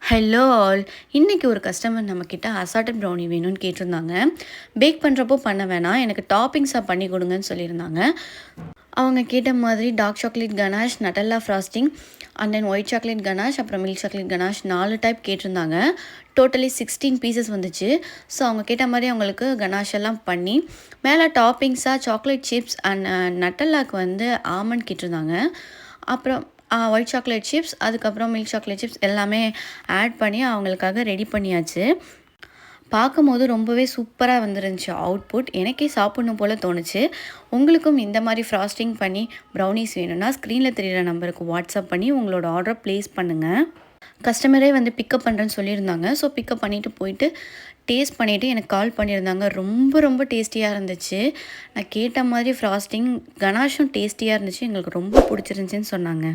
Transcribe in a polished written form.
Hello all. இன்றைக்கி ஒரு customer நம்மக்கிட்ட அசார்டட் ப்ரௌனி வேணும்னு கேட்டிருந்தாங்க. பேக் பண்ணுறப்போ பண்ண வேணாம், எனக்கு டாப்பிங்ஸாக பண்ணி கொடுங்கன்னு சொல்லியிருந்தாங்க. அவங்க கேட்ட மாதிரி dark chocolate ganache, Nutella frosting and then white chocolate ganache, அப்புறம் மில்க் சாக்லேட் கனாஷ் 4 டைப் கேட்டிருந்தாங்க. டோட்டலி 16 பீசஸ் வந்துச்சு. ஸோ அவங்க கேட்ட மாதிரி அவங்களுக்கு கனாஷ் எல்லாம் பண்ணி மேலே டாப்பிங்ஸாக சாக்லேட் சிப்ஸ் அண்ட் நட்டல்லாக்கு வந்து ஆமண்ட் கேட்டிருந்தாங்க. அப்புறம் ஒயிட் சாக்லேட் சிப்ஸ், அதுக்கப்புறம் மில்க் சாக்லேட் சிப்ஸ் எல்லாமே ஆட் பண்ணி அவங்களுக்காக ரெடி பண்ணியாச்சு. பார்க்கும்போது ரொம்பவே சூப்பராக வந்துருந்துச்சு அவுட்புட். எனக்கே சாப்பிட்ணும் போல் தோணுச்சு. உங்களுக்கும் இந்த மாதிரி ஃப்ராஸ்டிங் பண்ணி ப்ரௌனிஸ் வேணும்னா ஸ்க்ரீனில் தெரிகிற நம்பருக்கு வாட்ஸ்அப் பண்ணி உங்களோட ஆர்டரை ப்ளேஸ் பண்ணுங்கள். கஸ்டமரே வந்து பிக்கப் பண்ணுறேன்னு சொல்லியிருந்தாங்க. ஸோ பிக்கப் பண்ணிவிட்டு போயிட்டு டேஸ்ட் பண்ணிவிட்டு எனக்கு கால் பண்ணியிருந்தாங்க. ரொம்ப ரொம்ப டேஸ்டியாக இருந்துச்சு. நான் கேட்ட மாதிரி ஃப்ராஸ்டிங் கனாஷும் டேஸ்டியாக இருந்துச்சு. எங்களுக்கு ரொம்ப பிடிச்சிருந்துச்சின்னு சொன்னாங்க.